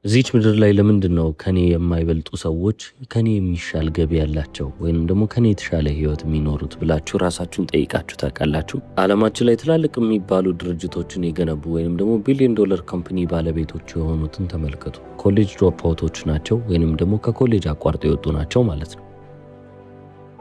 እዚች ምድር ላይ ለምንድነው ከኔ የማይበልጡ ሰዎች ከኔ የሚሻል ገቢ ያላቸው ወይንም ደግሞ ከኔ የተሻለ ህይወት የሚኖሩት ብላችሁ ራሳችሁን ጠይቃችሁ ታውቃላችሁ? ዓለማችን ላይ ትላልቅ የሚባሉ ድርጅቶችን የገነቡ ወይንም ደግሞ ቢሊዮን ዶላር ካምፓኒ ባለቤቶች የሆኑትን ተመልከቱ። ኮሌጅ ድሮፕ አውቶች ናቸው ወይንም ደግሞ ከኮሌጅ አቋርጠው የወጡ ናቸው ማለት ነው።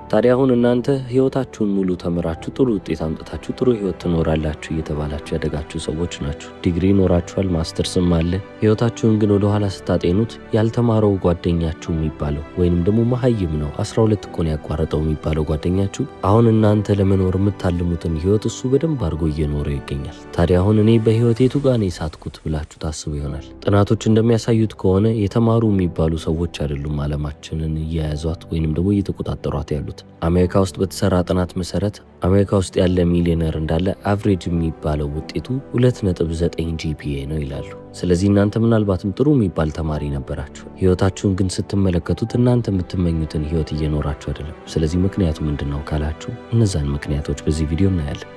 ታዲያ አሁን እናንተ ህይወታችሁን ሙሉ ተምራችሁ ጥሩ ውጤት አምጥታችሁ ጥሩ ህይወት ትኖራላችሁ እየተባላችሁ ያደጋችሁ ሰዎች ናችሁ። ዲግሪ ኖራችኋል፣ ማስተርስም አለ። ህይወታችሁን ግን ወደ ኋላ ስታጤኑት ያልተማረው ጓደኛችሁ የሚባለው ወይንም ደግሞ መሀይም ነው 12 እኮ ነው ያቋረጠው የሚባለው ጓደኛችሁ አሁን እናንተ ለመኖር የምታልሙትን ህይወት እሱ በደንብ አድርጎ እየኖረ ይገኛል። ታዲያ አሁን እኔ በህይወቴ የቱ ጋር ነው የሳትኩት ብላችሁ ታስቡ ይሆናል። ጥናቶች እንደሚያሳዩት ከሆነ የተማሩ የሚባሉ ሰዎች አይደሉም ዓለማችንን እየያዟት ወይንም ደግሞ እየተቆጣጠሯት ያሉት። አሜሪካ ውስጥ በተሰራ ጥናት መሰረት አሜሪካ ውስጥ ያለ ሚሊዮነር እንዳለ አቨሬጅ የሚባለው ውጤቱ 2.9 GPA ነው ይላሉ። ስለዚህ እናንተ ምናልባትም ጥሩ የሚባል ተማሪ ነበራችሁ። ህይወታችሁን ግን ስትመለከቱት እናንተ የምትመኙትን ህይወት እየኖራችሁ አይደለም። ስለዚህ ምክንያቱ ምንድነው ካላችሁ እነዛን ምክንያቶች በዚህ ቪዲዮ እናያለን።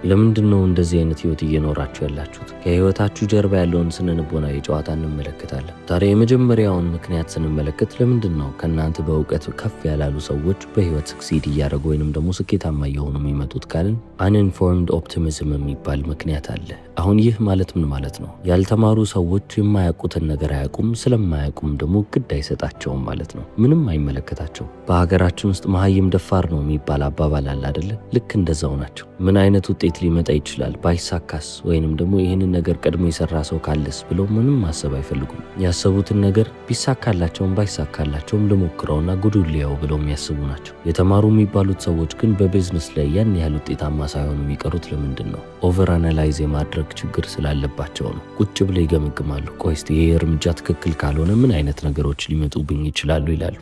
ለምንድነው እንደዚህ አይነት ህይወት እየኖራችሁ ያላችሁት? ከህይወታችሁ ጀርባ ያለውን ስነልቦናዊ ጨዋታ እንመለከታለን። ታዲያ የመጀመሪያውን ምክንያት ስንመለከት ለምንድነው ከእናንተ በእውቀት ከፍ ያላሉ ሰዎች በህይወት ስክሲድ እያደረጉ ወይንም ደግሞ ስኬታማ እየሆኑ የሚመጡት ካልን አንኢንፎርምድ ኦፕቲሚዝም የሚባል ምክንያት አለ። አሁን ይህ ማለት ምን ማለት ነው? ያልተማሩ ሰዎች የማያውቁትን ነገር አያውቁም፣ ስለማያውቁም ደግሞ ግድ አይሰጣቸውም ማለት ነው። ምንም አይመለከታቸው። በሀገራችን ውስጥ መሀይም ደፋር ነው የሚባል አባባል አለ አይደለ? ልክ እንደዛው ናቸው። ምን አይነት ውጤት ሊመጣ ይችላል ባይሳካስ ወይንም ደግሞ ይህንን ነገር ቀድሞ የሰራ ሰው ካለስ ብለው ምንም ማሰብ አይፈልጉም። ያሰቡትን ነገር ቢሳካላቸውም ባይሳካላቸውም ልሞክረውና ጉዱን ሊያው ብለው የሚያስቡ ናቸው። የተማሩ የሚባሉት ሰዎች ግን በቢዝነስ ላይ ያን ያህል ውጤታማ ሳይሆኑ የሚቀሩት ለምንድን ነው? ኦቨር አናላይዝ የማድረግ ችግር ስላለባቸው ነው። ቁጭ ብለው ይገመግማሉ። ቆይ እስቲ ይሄ እርምጃ ትክክል ካልሆነ ምን አይነት ነገሮች ሊመጡብኝ ይችላሉ ይላሉ።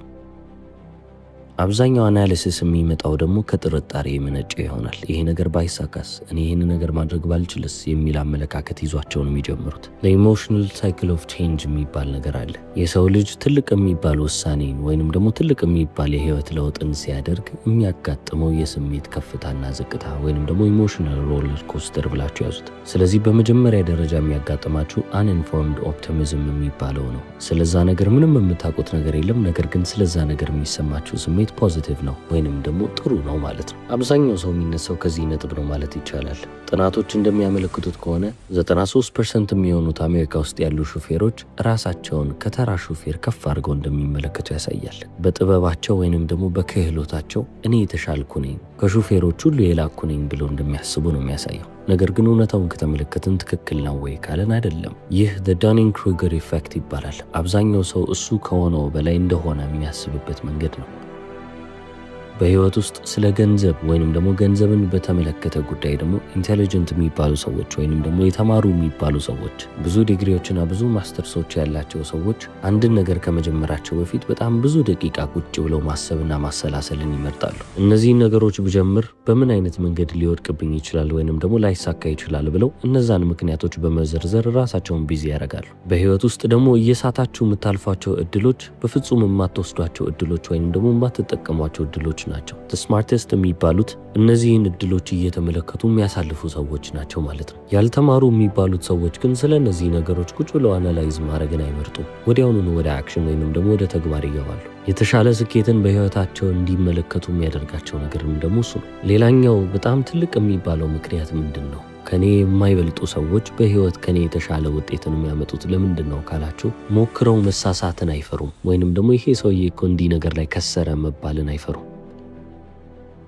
አብዛኛው አናሊሲስ የሚመጣው ደግሞ ከጥርጣሬ የመነጨ ይሆናል። ይሄ ነገር ባይሳካስ፣ እኔ ይህን ነገር ማድረግ ባልችልስ የሚል አመለካከት ይዟቸው ነው የሚጀምሩት። ለኢሞሽናል ሳይክል ኦፍ ቼንጅ የሚባል ነገር አለ። የሰው ልጅ ትልቅ የሚባል ውሳኔን ወይንም ደግሞ ትልቅ የሚባል የህይወት ለውጥን ሲያደርግ የሚያጋጥመው የስሜት ከፍታና ዝቅታ ወይንም ደግሞ ኢሞሽናል ሮለር ኮስተር ብላችሁ ያዙት። ስለዚህ በመጀመሪያ ደረጃ የሚያጋጥማችሁ አንኢንፎርምድ ኦፕቲሚዝም የሚባለው ነው። ስለዛ ነገር ምንም የምታውቁት ነገር የለም፣ ነገር ግን ስለዛ ነገር የሚሰማችሁ ስሜት ፖዚቲቭ ነው ወይንም ደግሞ ጥሩ ነው ማለት ነው። አብዛኛው ሰው የሚነሳው ከዚህ ነጥብ ነው ማለት ይቻላል። ጥናቶች እንደሚያመለክቱት ከሆነ 93% የሚሆኑት አሜሪካ ውስጥ ያሉ ሹፌሮች ራሳቸውን ከተራ ሹፌር ከፍ አድርገው እንደሚመለከቱ ያሳያል። በጥበባቸው ወይንም ደግሞ በክህሎታቸው እኔ የተሻልኩ ነኝ፣ ከሹፌሮች ሁሉ የላኩ ነኝ ብለው እንደሚያስቡ ነው የሚያሳየው። ነገር ግን እውነታውን ከተመለከትን ትክክል ነው ወይ ካለን አይደለም። ይህ ዳኒንግ ክሩገር ኢፌክት ይባላል። አብዛኛው ሰው እሱ ከሆነው በላይ እንደሆነ የሚያስብበት መንገድ ነው። በህይወት ውስጥ ስለ ገንዘብ ወይንም ደግሞ ገንዘብን በተመለከተ ጉዳይ ደግሞ ኢንቴሊጀንት የሚባሉ ሰዎች ወይንም ደግሞ የተማሩ የሚባሉ ሰዎች ብዙ ዲግሪዎችና ብዙ ማስተርሶች ያላቸው ሰዎች አንድን ነገር ከመጀመራቸው በፊት በጣም ብዙ ደቂቃ ቁጭ ብለው ማሰብና ማሰላሰልን ይመርጣሉ። እነዚህን ነገሮች ብጀምር በምን አይነት መንገድ ሊወድቅብኝ ይችላል ወይንም ደግሞ ላይሳካ ይችላል ብለው እነዛን ምክንያቶች በመዘርዘር ራሳቸውን ቢዚ ያደርጋሉ። በህይወት ውስጥ ደግሞ እየሳታችሁ የምታልፏቸው እድሎች በፍጹም የማትወስዷቸው እድሎች ወይንም ደግሞ የማትጠቀሟቸው እድሎች ናቸው። ስማርተስት የሚባሉት እነዚህን እድሎች እየተመለከቱ የሚያሳልፉ ሰዎች ናቸው ማለት ነው። ያልተማሩ የሚባሉት ሰዎች ግን ስለ እነዚህ ነገሮች ቁጭ ብለው አናላይዝ ማድረግን አይመርጡም። ወዲያውኑ ወደ አክሽን ወይንም ደግሞ ወደ ተግባር ይገባሉ። የተሻለ ስኬትን በህይወታቸው እንዲመለከቱ የሚያደርጋቸው ነገርም ደግሞ እሱ ነው። ሌላኛው በጣም ትልቅ የሚባለው ምክንያት ምንድን ነው? ከኔ የማይበልጡ ሰዎች በህይወት ከኔ የተሻለ ውጤትን የሚያመጡት ለምንድን ነው ካላችሁ ሞክረው መሳሳትን አይፈሩም። ወይንም ደግሞ ይሄ ሰውዬ እኮ እንዲህ ነገር ላይ ከሰረ መባልን አይፈሩም።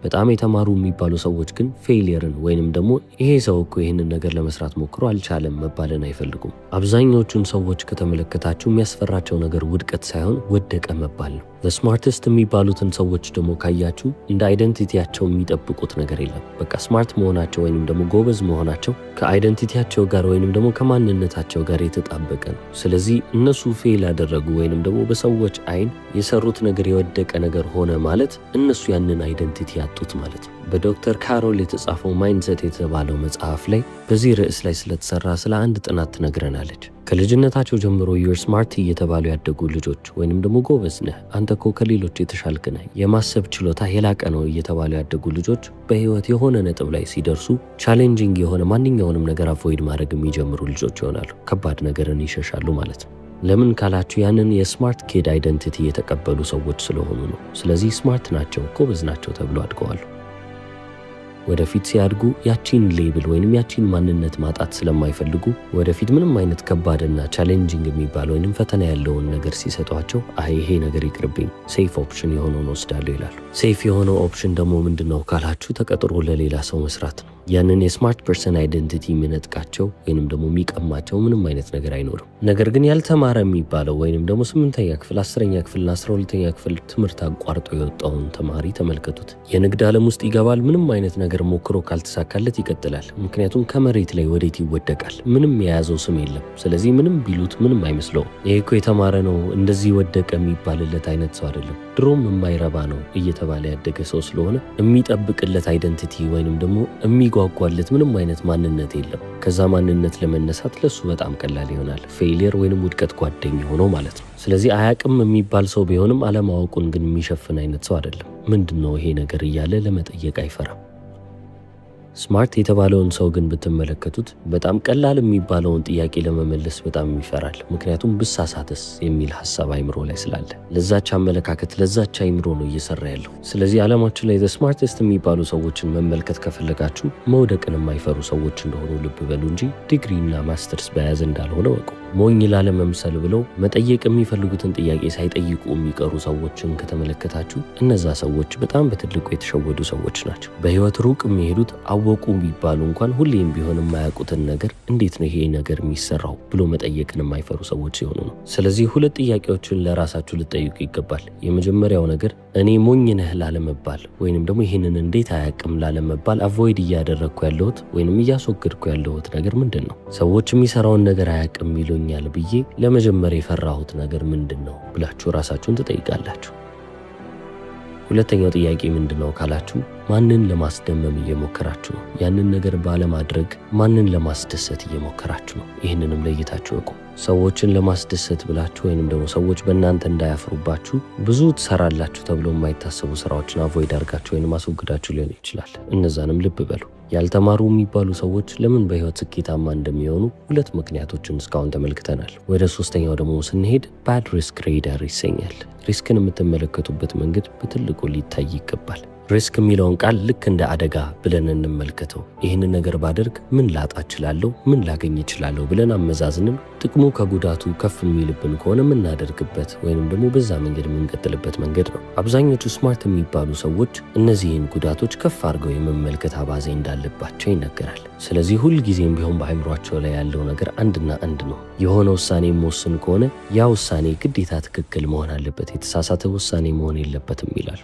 በጣም የተማሩ የሚባሉ ሰዎች ግን ፌሊየርን ወይንም ደግሞ ይሄ ሰው እኮ ይህንን ነገር ለመስራት ሞክሮ አልቻለም መባልን አይፈልጉም። አብዛኞቹን ሰዎች ከተመለከታችሁ የሚያስፈራቸው ነገር ውድቀት ሳይሆን ወደቀ መባል ነው። ስማርተስት የሚባሉትን ሰዎች ደግሞ ካያችሁ እንደ አይደንቲቲያቸው የሚጠብቁት ነገር የለም። በቃ ስማርት መሆናቸው ወይንም ደግሞ ጎበዝ መሆናቸው ከአይደንቲቲያቸው ጋር ወይንም ደግሞ ከማንነታቸው ጋር የተጣበቀ ነው። ስለዚህ እነሱ ፌል ያደረጉ ወይንም ደግሞ በሰዎች አይን የሰሩት ነገር የወደቀ ነገር ሆነ ማለት እነሱ ያንን አይደንቲቲ ያጡት ማለት ነው። በዶክተር ካሮል የተጻፈው ማይንድሴት የተባለው መጽሐፍ ላይ በዚህ ርዕስ ላይ ስለተሰራ ስለ አንድ ጥናት ትነግረናለች። ከልጅነታቸው ጀምሮ ዩር ስማርት እየተባሉ ያደጉ ልጆች ወይንም ደግሞ ጎበዝ ነህ፣ አንተ እኮ ከሌሎች የተሻልክ ነህ፣ የማሰብ ችሎታ የላቀ ነው እየተባሉ ያደጉ ልጆች በህይወት የሆነ ነጥብ ላይ ሲደርሱ ቻሌንጂንግ የሆነ ማንኛውንም ነገር አቮይድ ማድረግ የሚጀምሩ ልጆች ይሆናሉ። ከባድ ነገርን ይሸሻሉ ማለት ነው። ለምን ካላችሁ ያንን የስማርት ኪድ አይደንቲቲ የተቀበሉ ሰዎች ስለሆኑ ነው። ስለዚህ ስማርት ናቸው፣ ጎበዝ ናቸው ተብሎ አድገዋሉ። ወደፊት ሲያድጉ ያቺን ሌብል ወይንም ያቺን ማንነት ማጣት ስለማይፈልጉ ወደፊት ምንም አይነት ከባድና ቻሌንጂንግ የሚባል ወይንም ፈተና ያለውን ነገር ሲሰጧቸው ይሄ ነገር ይቅርብኝ፣ ሴፍ ኦፕሽን የሆነውን ወስዳለሁ ይላሉ። ሴፍ የሆነው ኦፕሽን ደግሞ ምንድነው ካላችሁ ተቀጥሮ ለሌላ ሰው መስራት ነው። ያንን የስማርት ፐርሰን አይደንቲቲ የሚነጥቃቸው ወይንም ደግሞ የሚቀማቸው ምንም አይነት ነገር አይኖርም። ነገር ግን ያልተማረ የሚባለው ወይንም ደግሞ 8ኛ ክፍል 10ኛ ክፍልና 12ኛ ክፍል ትምህርት አቋርጦ የወጣውን ተማሪ ተመልከቱት። የንግድ ዓለም ውስጥ ይገባል። ምንም አይነት ነገር ሞክሮ ካልተሳካለት ይቀጥላል። ምክንያቱም ከመሬት ላይ ወዴት ይወደቃል? ምንም የያዘው ስም የለም። ስለዚህ ምንም ቢሉት ምንም አይመስለውም። ይሄ እኮ የተማረ ነው እንደዚህ ወደቀ የሚባልለት አይነት ሰው አይደለም። ድሮም የማይረባ ነው እየተባለ ያደገ ሰው ስለሆነ የሚጠብቅለት አይደንቲቲ ወይንም ደግሞ የሚጓጓለት ምንም አይነት ማንነት የለም። ከዛ ማንነት ለመነሳት ለሱ በጣም ቀላል ይሆናል። ፌሊየር ወይንም ውድቀት ጓደኛ ሆኖ ማለት ነው። ስለዚህ አያቅም የሚባል ሰው ቢሆንም አለማወቁን ግን የሚሸፍን አይነት ሰው አይደለም። ምንድነው ይሄ ነገር እያለ ለመጠየቅ አይፈራም። ስማርት የተባለውን ሰው ግን ብትመለከቱት በጣም ቀላል የሚባለውን ጥያቄ ለመመለስ በጣም ይፈራል። ምክንያቱም ብሳሳትስ የሚል ሀሳብ አይምሮ ላይ ስላለ ለዛች አመለካከት ለዛች አይምሮ ነው እየሰራ ያለው። ስለዚህ ዓለማችን ላይ ስማርተስት የሚባሉ ሰዎችን መመልከት ከፈለጋችሁ መውደቅን የማይፈሩ ሰዎች እንደሆኑ ልብ በሉ እንጂ ዲግሪና ማስተርስ በያዘ እንዳልሆነ ወቁ። ሞኝ ላለመምሰል ብለው መጠየቅ የሚፈልጉትን ጥያቄ ሳይጠይቁ የሚቀሩ ሰዎችን ከተመለከታችሁ እነዛ ሰዎች በጣም በትልቁ የተሸወዱ ሰዎች ናቸው። በህይወት ሩቅ የሚሄዱት አወቁ ቢባሉ እንኳን ሁሌም ቢሆን የማያውቁትን ነገር እንዴት ነው ይሄ ነገር የሚሰራው ብሎ መጠየቅን የማይፈሩ ሰዎች ሲሆኑ ነው። ስለዚህ 2 ጥያቄዎችን ለራሳችሁ ልጠይቁ ይገባል። የመጀመሪያው ነገር እኔ ሞኝ ነህ ላለመባል ወይንም ደግሞ ይህንን እንዴት አያውቅም ላለመባል አቮይድ እያደረግኩ ያለሁት ወይንም እያስወገድኩ ያለሁት ነገር ምንድን ነው? ሰዎች የሚሰራውን ነገር አያውቅም ይሉኛል ብዬ ለመጀመር የፈራሁት ነገር ምንድን ነው ብላችሁ ራሳችሁን ትጠይቃላችሁ። ሁለተኛው ጥያቄ ምንድነው ካላችሁ ማንን ለማስደመም እየሞከራችሁ ነው? ያንን ነገር ባለማድረግ ማንን ለማስደሰት እየሞከራችሁ ነው? ይህንንም ለይታችሁ እቁ። ሰዎችን ለማስደሰት ብላችሁ ወይንም ደግሞ ሰዎች በእናንተ እንዳያፍሩባችሁ ብዙ ትሰራላችሁ ተብሎ የማይታሰቡ ስራዎችን አቮይድ አድርጋችሁ ወይንም አስወግዳችሁ ሊሆን ይችላል። እነዛንም ልብ በሉ። ያልተማሩ የሚባሉ ሰዎች ለምን በህይወት ስኬታማ እንደሚሆኑ 2 ምክንያቶችን እስካሁን ተመልክተናል። ወደ 3ኛው ደግሞ ስንሄድ ባድ ሪስክ ሬዳር ይሰኛል። ሪስክን የምትመለከቱበት መንገድ በትልቁ ሊታይ ይገባል። ሪስክ የሚለውን ቃል ልክ እንደ አደጋ ብለን እንመልከተው። ይህንን ነገር ባደርግ ምን ላጣ እችላለሁ፣ ምን ላገኝ እችላለሁ ብለን አመዛዝንም ጥቅሙ ከጉዳቱ ከፍ የሚልብን ከሆነ የምናደርግበት ወይንም ደግሞ በዛ መንገድ የምንቀጥልበት መንገድ ነው። አብዛኞቹ ስማርት የሚባሉ ሰዎች እነዚህን ጉዳቶች ከፍ አድርገው የመመልከት አባዜ እንዳለባቸው ይነገራል። ስለዚህ ሁልጊዜም ቢሆን በአእምሯቸው ላይ ያለው ነገር አንድና አንድ ነው። የሆነ ውሳኔ የሚወስን ከሆነ ያ ውሳኔ ግዴታ ትክክል መሆን አለበት፣ የተሳሳተ ውሳኔ መሆን የለበትም ይላሉ።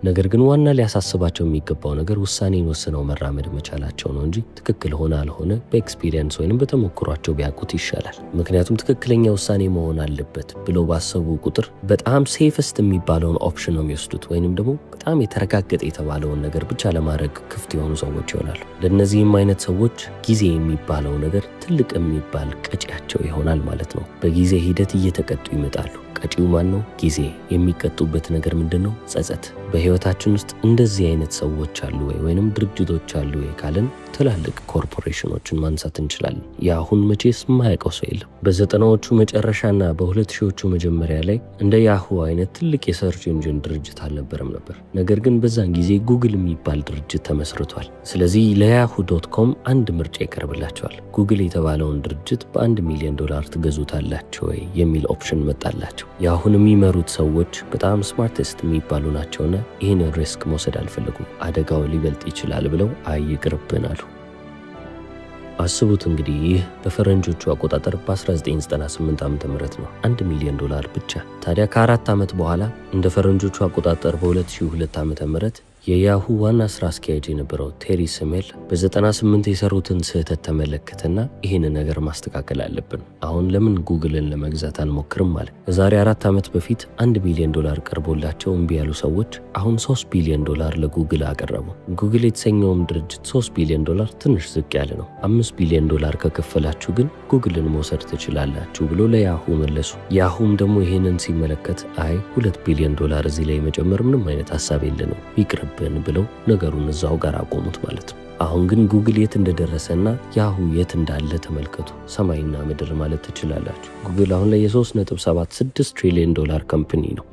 ነገር ግን ዋና ሊያሳስባቸው የሚገባው ነገር ውሳኔን ወስነው መራመድ መቻላቸው ነው እንጂ ትክክል ሆነ አልሆነ በኤክስፒሪየንስ ወይንም በተሞክሯቸው ቢያውቁት ይሻላል። ምክንያቱም ትክክለኛ ውሳኔ መሆን አለበት ብለው ባሰቡ ቁጥር በጣም ሴፍስት የሚባለውን ኦፕሽን ነው የሚወስዱት ወይንም ደግሞ በጣም የተረጋገጠ የተባለውን ነገር ብቻ ለማድረግ ክፍት የሆኑ ሰዎች ይሆናሉ። ለእነዚህም አይነት ሰዎች ጊዜ የሚባለው ነገር ትልቅ የሚባል ቀጪያቸው ይሆናል ማለት ነው። በጊዜ ሂደት እየተቀጡ ይመጣሉ። ቀጪው ማን ነው? ጊዜ። የሚቀጡበት ነገር ምንድን ነው? ጸጸት። በህይወታችን ውስጥ እንደዚህ አይነት ሰዎች አሉ ወይንም ድርጅቶች አሉ ካልን ትላልቅ ኮርፖሬሽኖችን ማንሳት እንችላለን። የአሁን መቼስ የማያውቀው ሰው የለም። በ90ዎቹ መጨረሻና በ2000ዎቹ መጀመሪያ ላይ እንደ ያሁ አይነት ትልቅ የሰርች ኢንጂን ድርጅት አልነበረም ነበር። ነገር ግን በዛን ጊዜ ጉግል የሚባል ድርጅት ተመስርቷል። ስለዚህ ለያሁ.com አንድ ምርጫ ይቀርብላቸዋል። ጉግል የተባለውን ድርጅት $1 ሚሊዮን ትገዙታላችሁ ወይ የሚል ኦፕሽን መጣላቸው። የአሁን የሚመሩት ሰዎች በጣም ስማርተስት የሚባሉ ናቸውና ይህን ሪስክ መውሰድ አልፈለጉም። አደጋው ሊበልጥ ይችላል ብለው አይቅርብን አሉ። አስቡት እንግዲህ ይህ በፈረንጆቹ አቆጣጠር በ1998 ዓ.ም ነው። $1 ሚሊዮን ብቻ። ታዲያ ከ4 ዓመት በኋላ እንደ ፈረንጆቹ አቆጣጠር በ2002 ዓ.ም የያሁ ዋና ስራ አስኪያጅ የነበረው ቴሪ ስሜል በ98 የሰሩትን ስህተት ተመለከተና ይህን ነገር ማስተካከል አለብን፣ አሁን ለምን ጉግልን ለመግዛት አንሞክርም አለ። ከዛሬ 4 ዓመት በፊት $1 ቢሊዮን ቀርቦላቸው እምቢ ያሉ ሰዎች አሁን $3 ቢሊዮን ለጉግል አቀረቡ። ጉግል የተሰኘውም ድርጅት $3 ቢሊዮን ትንሽ ዝቅ ያለ ነው፣ $5 ቢሊዮን ከከፈላችሁ ግን ጉግልን መውሰድ ትችላላችሁ ብሎ ለያሁ መለሱ። ያሁም ደግሞ ይህንን ሲመለከት አይ $2 ቢሊዮን እዚህ ላይ መጨመር ምንም አይነት ሀሳብ የለንም ይቅርብን ብለው ነገሩን እዛው ጋር አቆሙት ማለት ነው። አሁን ግን ጉግል የት እንደደረሰና ያሁ የት እንዳለ ተመልከቱ። ሰማይና ምድር ማለት ትችላላችሁ። ጉግል አሁን ላይ የ3.76 ትሪሊዮን ካምፓኒ ነው።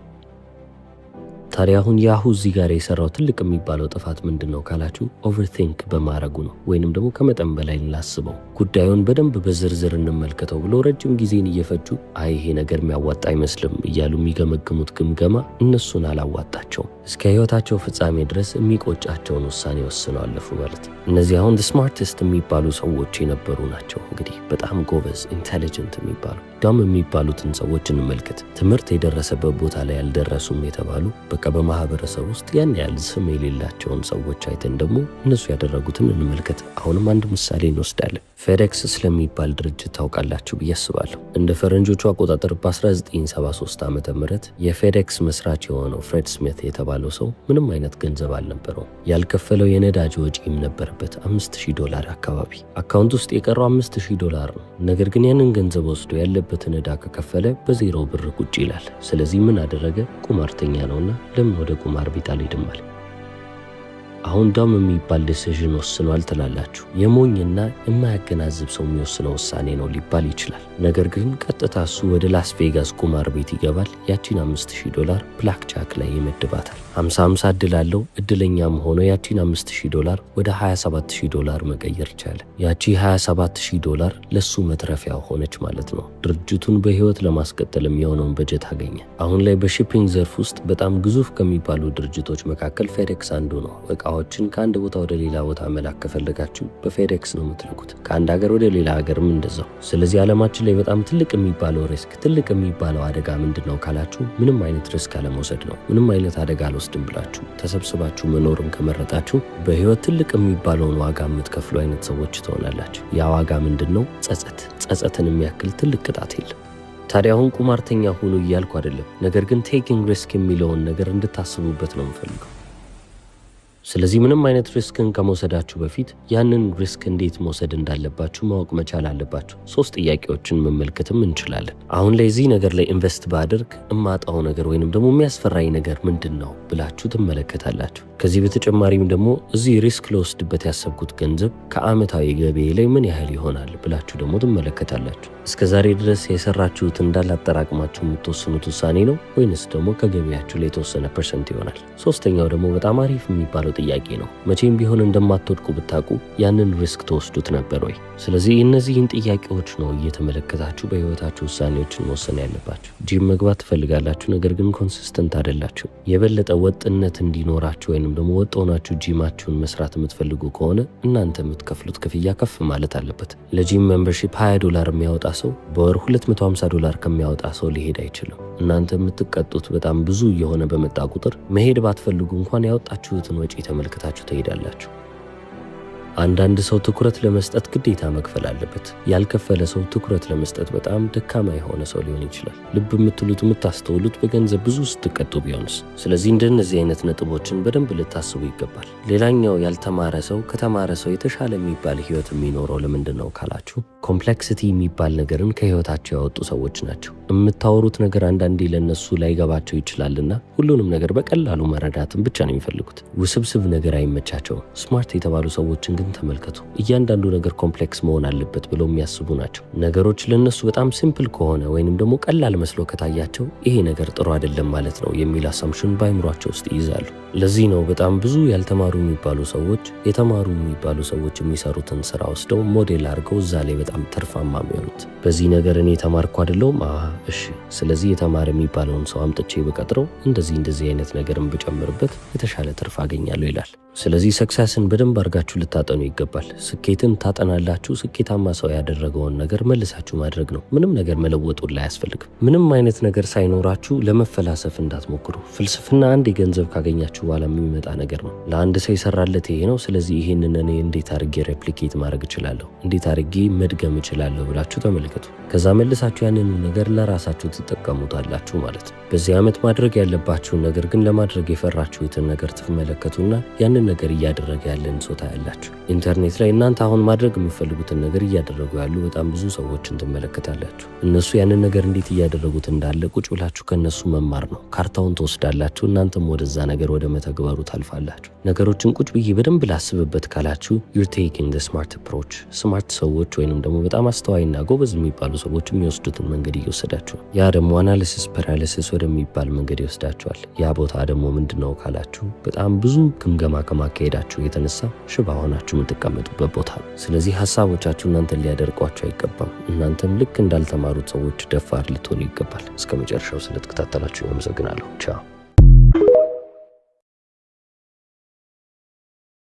ታዲያ አሁን ያሁ እዚህ ጋር የሰራው ትልቅ የሚባለው ጥፋት ምንድነው ካላችሁ ኦቨርቲንክ በማድረጉ ነው። ወይንም ደግሞ ከመጠን በላይ ላስበው፣ ጉዳዩን በደንብ በዝርዝር እንመልከተው ብሎ ረጅም ጊዜን እየፈጁ አይ ይሄ ነገር የሚያዋጣ አይመስልም እያሉ የሚገመግሙት ግምገማ እነሱን አላዋጣቸውም። እስከ ህይወታቸው ፍጻሜ ድረስ የሚቆጫቸውን ውሳኔ ወስነው አለፉ ማለት ነው። እነዚህ አሁን ስማርትስት የሚባሉ ሰዎች የነበሩ ናቸው። እንግዲህ በጣም ጎበዝ ኢንቴሊጀንት የሚባሉ ዳም የሚባሉትን ሰዎች እንመልከት። ትምህርት የደረሰበት ቦታ ላይ ያልደረሱም የተባሉ በቃ በማህበረሰብ ውስጥ ያን ያህል ስም የሌላቸውን ሰዎች አይተን ደግሞ እነሱ ያደረጉትን እንመልከት። አሁንም አንድ ምሳሌ እንወስዳለን። ፌዴክስ ስለሚባል ድርጅት ታውቃላችሁ ብዬ አስባለሁ። እንደ ፈረንጆቹ አቆጣጠር በ1973 ዓ.ም የፌዴክስ መስራች የሆነው ፍሬድ ስሚት የተባለው ሰው ምንም አይነት ገንዘብ አልነበረውም። ያልከፈለው የነዳጅ ወጪም ነበረበት $5000 አካባቢ። አካውንት ውስጥ የቀረው $5000 ነው። ነገር ግን ያንን ገንዘብ ወስዶ ያለበትን ዕዳ ከከፈለ በዜሮ ብር ቁጭ ይላል። ስለዚህ ምን አደረገ? ቁማርተኛ ነውና ለምን ወደ ቁማር ቤት አልሄድም አለ። አሁን ዳም የሚባል ዲሲዥን ወስኗል ትላላችሁ። የሞኝና የማያገናዝብ ሰው የሚወስነው ውሳኔ ነው ሊባል ይችላል። ነገር ግን ቀጥታ እሱ ወደ ላስ ቬጋስ ቁማር ቤት ይገባል። ያቺን $5000 ብላክ ጃክ ላይ ይመድባታል። 50-50 እድል አለው። እድለኛም ሆኖ ያቺን $5000 ወደ $27000 መቀየር ቻለ። ያቺ $27000 ለሱ መትረፊያ ሆነች ማለት ነው። ድርጅቱን በህይወት ለማስቀጠል የሚሆነውን በጀት አገኘ። አሁን ላይ በሺፒንግ ዘርፍ ውስጥ በጣም ግዙፍ ከሚባሉ ድርጅቶች መካከል ፌዴክስ አንዱ ነው። እቃዎችን ከአንድ ቦታ ወደ ሌላ ቦታ መላክ ከፈለጋችሁ በፌዴክስ ነው የምትልኩት። ከአንድ ሀገር ወደ ሌላ ሀገርም እንደዛው። ስለዚህ ዓለማችን ላይ በጣም ትልቅ የሚባለው ሪስክ፣ ትልቅ የሚባለው አደጋ ምንድነው ካላችሁ ምንም አይነት ሪስክ አለመውሰድ ነው። ምንም አይነት አደጋ አልወስድም ብላችሁ ተሰብስባችሁ መኖርን ከመረጣችሁ በህይወት ትልቅ የሚባለውን ዋጋ የምትከፍሉ አይነት ሰዎች ትሆናላችሁ። ያ ዋጋ ምንድነው? ጸጸት። ጸጸትን የሚያክል ትልቅ ቅጣት የለም። ታዲያ አሁን ቁማርተኛ ሁኑ እያልኩ አይደለም። ነገር ግን ቴኪንግ ሪስክ የሚለውን ነገር እንድታስቡበት ነው የምፈልገው። ስለዚህ ምንም አይነት ሪስክን ከመውሰዳችሁ በፊት ያንን ሪስክ እንዴት መውሰድ እንዳለባችሁ ማወቅ መቻል አለባችሁ። 3 ጥያቄዎችን መመልከትም እንችላለን። አሁን ላይ እዚህ ነገር ላይ ኢንቨስት ባደርግ እማጣው ነገር ወይንም ደግሞ የሚያስፈራኝ ነገር ምንድን ነው ብላችሁ ትመለከታላችሁ። ከዚህ በተጨማሪም ደግሞ እዚህ ሪስክ ለወስድበት ያሰብኩት ገንዘብ ከዓመታዊ ገቢዬ ላይ ምን ያህል ይሆናል ብላችሁ ደግሞ ትመለከታላችሁ። እስከዛሬ ድረስ የሰራችሁት እንዳላጠራቅማችሁ የምትወስኑት ውሳኔ ነው ወይንስ ደግሞ ከገቢያችሁ ላይ የተወሰነ ፐርሰንት ይሆናል? ሶስተኛው ደግሞ በጣም አሪፍ የሚባለው ጥያቄ ነው። መቼም ቢሆን እንደማትወድቁ ብታውቁ ያንን ሪስክ ተወስዱት ነበር ወይ? ስለዚህ እነዚህን ጥያቄዎች ነው እየተመለከታችሁ በህይወታችሁ ውሳኔዎችን መወሰን ያለባችሁ። ጂም መግባት ትፈልጋላችሁ፣ ነገር ግን ኮንሲስተንት አይደላችሁ። የበለጠ ወጥነት እንዲኖራችሁ ወይንም ደግሞ ወጥ ሆናችሁ ጂማችሁን መስራት የምትፈልጉ ከሆነ እናንተ የምትከፍሉት ክፍያ ከፍ ማለት አለበት። ለጂም ሜምበርሺፕ $20 የሚያወጣ ሰው በወር $250 ከሚያወጣ ሰው ሊሄድ አይችልም። እናንተ የምትቀጡት በጣም ብዙ እየሆነ በመጣ ቁጥር መሄድ ባትፈልጉ እንኳን ያወጣችሁትን ወጪ ተመልክታችሁ ትሄዳላችሁ። አንዳንድ ሰው ትኩረት ለመስጠት ግዴታ መክፈል አለበት። ያልከፈለ ሰው ትኩረት ለመስጠት በጣም ደካማ የሆነ ሰው ሊሆን ይችላል። ልብ የምትሉት የምታስተውሉት በገንዘብ ብዙ ስትቀጡ ቢሆንስ? ስለዚህ እንደነዚህ አይነት ነጥቦችን በደንብ ልታስቡ ይገባል። ሌላኛው ያልተማረ ሰው ከተማረ ሰው የተሻለ የሚባል ህይወት የሚኖረው ለምንድን ነው ካላችሁ ኮምፕሌክሲቲ የሚባል ነገርን ከህይወታቸው ያወጡ ሰዎች ናቸው። የምታወሩት ነገር አንዳንዴ ለነሱ ላይገባቸው ይችላልና ሁሉንም ነገር በቀላሉ መረዳትን ብቻ ነው የሚፈልጉት። ውስብስብ ነገር አይመቻቸውም። ስማርት የተባሉ ሰዎችን ግን ተመልከቱ። እያንዳንዱ ነገር ኮምፕሌክስ መሆን አለበት ብለው የሚያስቡ ናቸው። ነገሮች ለነሱ በጣም ሲምፕል ከሆነ ወይንም ደግሞ ቀላል መስሎ ከታያቸው ይሄ ነገር ጥሩ አይደለም ማለት ነው የሚል አሳምፕሽን በአይምሯቸው ውስጥ ይይዛሉ። ለዚህ ነው በጣም ብዙ ያልተማሩ የሚባሉ ሰዎች የተማሩ የሚባሉ ሰዎች የሚሰሩትን ስራ ወስደው ሞዴል አድርገው እዛ ላይ በጣም ትርፋማ የሚሆኑት። በዚህ ነገር እኔ የተማርኩ አይደለሁም፣ እሺ ስለዚህ የተማረ የሚባለውን ሰው አምጥቼ በቀጥረው እንደዚህ አይነት ነገርን ብጨምርበት የተሻለ ትርፍ አገኛለሁ ይላል። ስለዚህ ሰክሰስን በደንብ አድርጋችሁ ልታጠኑ ልታጠኑ ይገባል። ስኬትን ታጠናላችሁ። ስኬታማ ሰው ያደረገውን ነገር መልሳችሁ ማድረግ ነው። ምንም ነገር መለወጡን ላይ አያስፈልግም። ምንም አይነት ነገር ሳይኖራችሁ ለመፈላሰፍ እንዳትሞክሩ። ፍልስፍና አንድ የገንዘብ ካገኛችሁ በኋላ የሚመጣ ነገር ነው። ለአንድ ሰው የሰራለት ይሄ ነው፣ ስለዚህ ይሄንን እኔ እንዴት አድርጌ ሬፕሊኬት ማድረግ እችላለሁ፣ እንዴት አድርጌ መድገም እችላለሁ ብላችሁ ተመልከቱ። ከዛ መልሳችሁ ያንን ነገር ለራሳችሁ ትጠቀሙታላችሁ ማለት ነው። በዚህ ዓመት ማድረግ ያለባችሁን ነገር ግን ለማድረግ የፈራችሁትን ነገር ትመለከቱና ያንን ነገር እያደረገ ያለን ሰው ታያላችሁ። ኢንተርኔት ላይ እናንተ አሁን ማድረግ የሚፈልጉትን ነገር እያደረጉ ያሉ በጣም ብዙ ሰዎችን ትመለከታላችሁ። እነሱ ያንን ነገር እንዴት እያደረጉት እንዳለ ቁጭ ብላችሁ ከነሱ መማር ነው። ካርታውን ትወስዳላችሁ፣ እናንተም ወደዛ ነገር ወደ መተግበሩ ታልፋላችሁ። ነገሮችን ቁጭ ብዬ በደንብ ላስብበት ካላችሁ you're taking the smart approach። ስማርት ሰዎች ወይንም ደግሞ በጣም አስተዋይና ጎበዝ የሚባሉ ሰዎች የሚወስዱትን መንገድ እየወሰዳችሁ ነው። ያ ደግሞ አናሊሲስ ፓራሊሲስ ወደሚባል መንገድ ይወስዳችኋል። ያ ቦታ ደግሞ ምንድነው ካላችሁ በጣም ብዙ ግምገማ ከማካሄዳችሁ የተነሳ ሽባ ሆናችሁ የምትቀመጡበት ቦታ ነው። ስለዚህ ሀሳቦቻችሁ እናንተን ሊያደርቋችሁ አይገባም። እናንተም ልክ እንዳልተማሩት ሰዎች ደፋር ልትሆኑ ይገባል። እስከ መጨረሻው ስለተከታተላችሁ አመሰግናለሁ። ቻው።